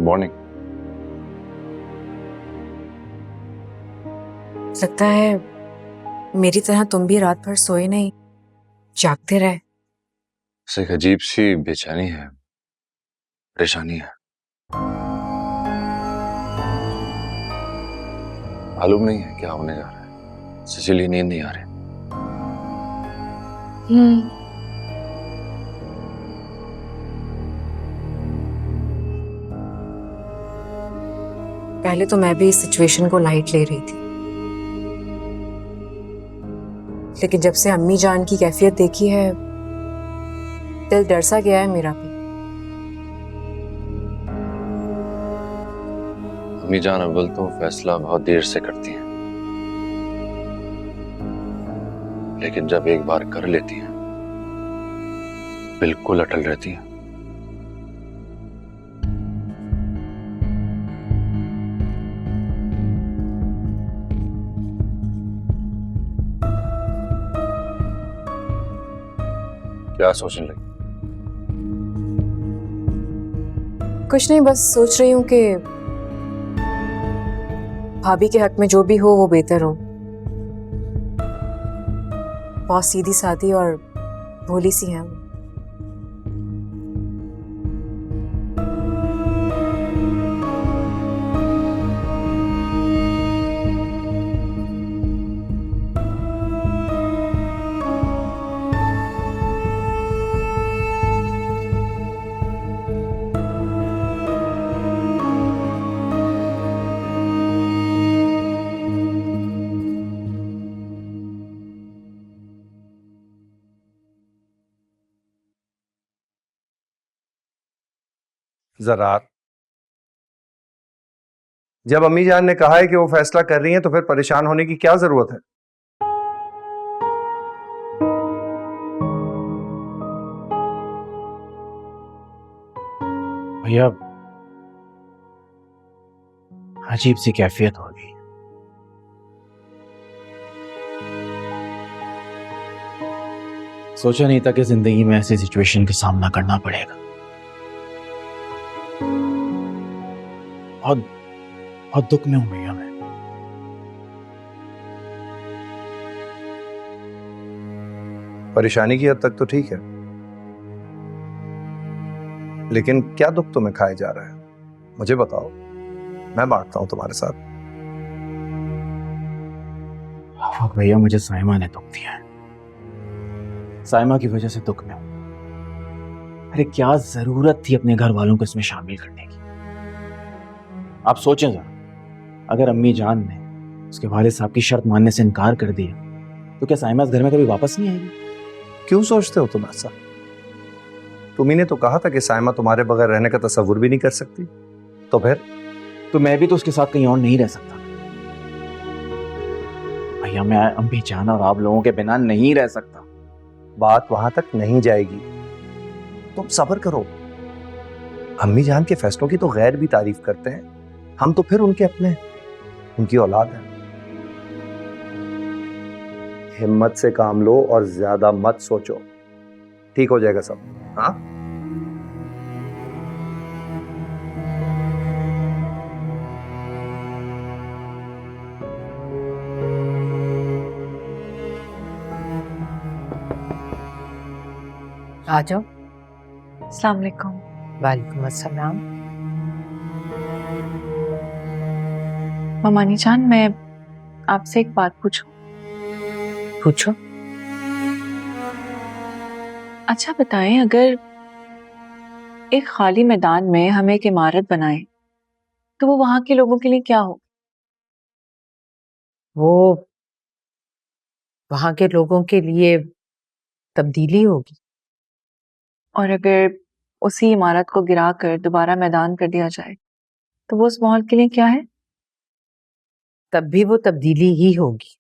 Morning. लगता है मेरी तरह तुम भी रात भर सोए नहीं, जागते रहे। एक अजीब सी बेचैनी है, परेशानी है। मालूम नहीं है क्या होने जा रहा है, इसीलिए नींद नहीं आ रही। पहले तो मैं भी इस सिचुएशन को लाइट ले रही थी, लेकिन जब से अम्मी जान की कैफियत देखी है, दिल डर सा गया है मेरा भी। अम्मी जान अव्वल तो फैसला बहुत देर से करती हैं, लेकिन जब एक बार कर लेती हैं बिल्कुल अटल रहती हैं। क्या सोचने लगी? कुछ नहीं, बस सोच रही हूँ कि भाभी के हक में जो भी हो वो बेहतर हो। बहुत सीधी सादी और भोली सी है वो। ज़रार, जब अम्मी जान ने कहा है कि वो फैसला कर रही हैं तो फिर परेशान होने की क्या जरूरत है? भैया अजीब सी कैफियत हो गई। सोचा नहीं था कि जिंदगी में ऐसी सिचुएशन का सामना करना पड़ेगा। बहुत बहुत दुख में हूं भैया मैं। परेशानी की हद तक तो ठीक है, लेकिन क्या दुख तुम्हें खाए जा रहा है? मुझे बताओ, मैं बांटता हूं तुम्हारे साथ। भैया मुझे साइमा ने दुख दिया है, साइमा की वजह से दुख में हूं। अरे क्या जरूरत थी अपने घर वालों को इसमें शामिल करने की? आप सोचें जरा, अगर अम्मी जान ने उसके वालिद साहब की शर्त मानने से इनकार कर दिया तो क्या साइमा इस घर में कभी वापस नहीं आएगी? क्यों सोचते हो तुम ऐसा? तुम्ही ने तो कहा था कि साइमा तुम्हारे बगैर रहने का तस्वुर भी नहीं कर सकती। तो फिर? तो मैं भी तो उसके साथ कहीं और नहीं रह सकता भैया। मैं अम्मी जान और आप लोगों के बिना नहीं रह सकता। बात वहां तक नहीं जाएगी, तुम सब्र करो। अम्मी जान के फैसलों की तो गैर भी तारीफ करते हैं, हम तो फिर उनके अपने, उनकी औलाद है। हिम्मत से काम लो और ज्यादा मत सोचो, ठीक हो जाएगा सब। हाँ, आ जाओ। अस्सलाम वालेकुम। वालेकुम अस्सलाम। ममानी जान, मैं आपसे एक बात पूछूं? पूछो। अच्छा बताएं, अगर एक खाली मैदान में हम एक इमारत बनाएं तो वो वहां के लोगों के लिए क्या हो? वो वहां के लोगों के लिए तब्दीली होगी। और अगर उसी इमारत को गिराकर दोबारा मैदान कर दिया जाए तो वो उस माहौल के लिए क्या है? तब भी वो तब्दीली ही होगी।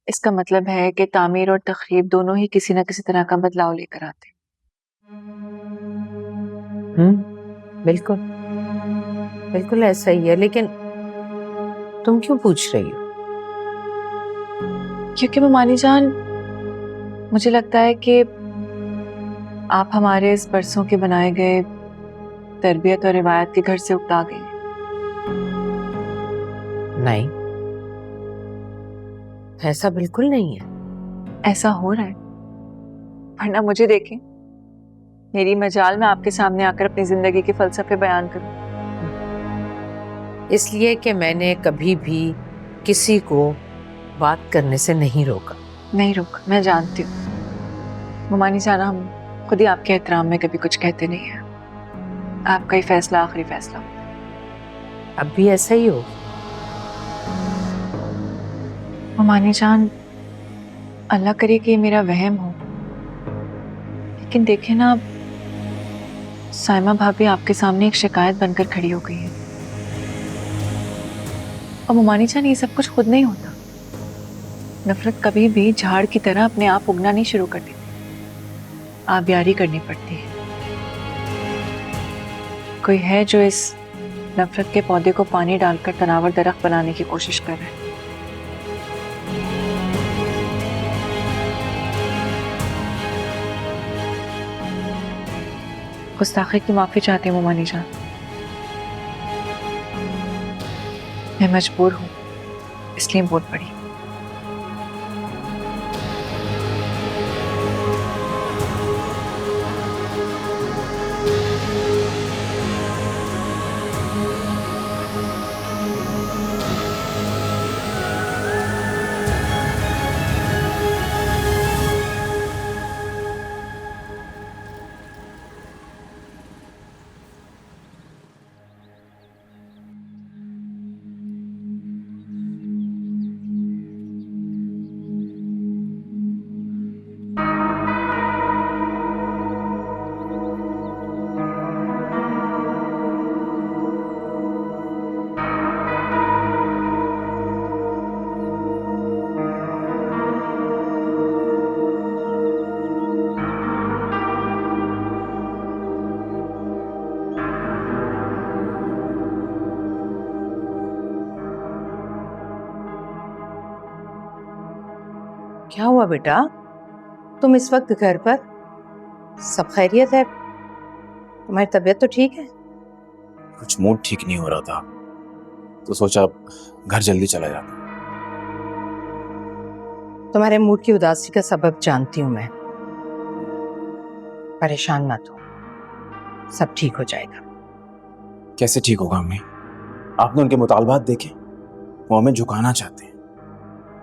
इसका मतलब है कि तामीर और तखरीब दोनों ही किसी न किसी तरह का बदलाव लेकर आते हैं। बिल्कुल बिल्कुल ऐसा ही है, लेकिन तुम क्यों पूछ रही हो? क्योंकि ममानी जान, मुझे लगता है कि आप हमारे इस बरसों के बनाए गए तरबियत और रिवायत के घर से उकता गई हैं। नहीं, ऐसा बिल्कुल नहीं है। ऐसा हो रहा है, वरना मुझे देखें, मेरी मजाल में आपके सामने आकर अपनी जिंदगी के फलसफे बयान करूं। इसलिए कि मैंने कभी भी किसी को बात करने से नहीं रोका। नहीं रुक, मैं जानती हूँ मुमानी जाना, हम खुद ही आपके एहतराम में कभी कुछ कहते नहीं हैं। आपका ही फैसला आखिरी फैसला होता है। अब भी ऐसा ही हो। मुमानी जान, अल्लाह करे कि ये मेरा वहम हो, लेकिन देखे ना, अब साइमा भाभी आपके सामने एक शिकायत बनकर खड़ी हो गई है। और मुमानी जान, ये सब कुछ खुद नहीं होता। नफरत कभी भी झाड़ की तरह अपने आप उगना नहीं शुरू कर देती, आबियारी करनी पड़ती है। कोई है जो इस नफरत के पौधे को पानी डालकर तनावर दरख्त बनाने की कोशिश कर रहा है। गुस्ताखी की माफी चाहती हूँ मुमानी जान, मैं मजबूर हूँ इसलिए बोल पड़ी। क्या हुआ बेटा, तुम इस वक्त घर पर? सब खैरियत है? तुम्हारी तबीयत तो ठीक है? कुछ मूड ठीक नहीं हो रहा था, तो सोचा घर जल्दी चला जाता। तुम्हारे मूड की उदासी का सबब जानती हूँ मैं। परेशान मत हो, सब ठीक हो जाएगा। कैसे ठीक होगा अम्मी? आपने उनके मुतालबात देखे, वो हमें झुकाना चाहते हैं।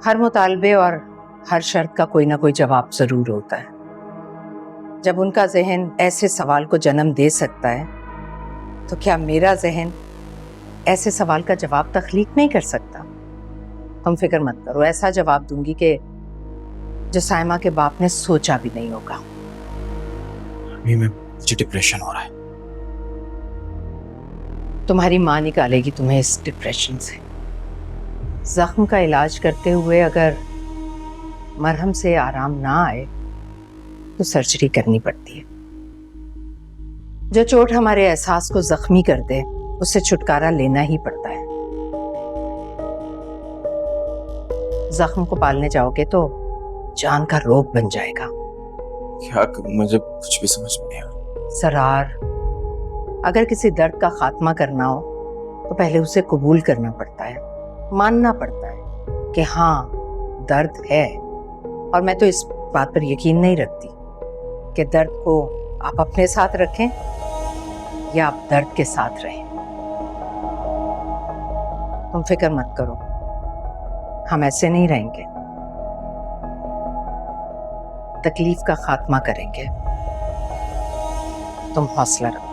हर मुतालबे और हर शर्त का कोई ना कोई जवाब जरूर होता है। जब उनका जहन ऐसे सवाल को जन्म दे सकता है, तो क्या मेरा जहन ऐसे सवाल का जवाब तख्लीक नहीं कर सकता? तुम फिक्र मत करो, ऐसा जवाब दूंगी कि जो साइमा के बाप ने सोचा भी नहीं होगा। अम्मी, मुझे डिप्रेशन हो रहा है। तुम्हारी माँ निकालेगी तुम्हें इस डिप्रेशन से। जख्म का इलाज करते हुए अगर मरहम से आराम ना आए तो सर्जरी करनी पड़ती है। जो चोट हमारे एहसास को जख्मी कर दे, उससे छुटकारा लेना ही पड़ता है। जख्म को पालने जाओगे तो जान का रोग बन जाएगा। क्या करूं, मुझे कुछ भी समझ में नहीं आ रहा। सरार, अगर किसी दर्द का खात्मा करना हो तो पहले उसे कबूल करना पड़ता है, मानना पड़ता है कि हाँ दर्द है। और मैं तो इस बात पर यकीन नहीं रखती कि दर्द को आप अपने साथ रखें या आप दर्द के साथ रहें। तुम फिक्र मत करो, हम ऐसे नहीं रहेंगे, तकलीफ का खात्मा करेंगे। तुम हौसला रखो।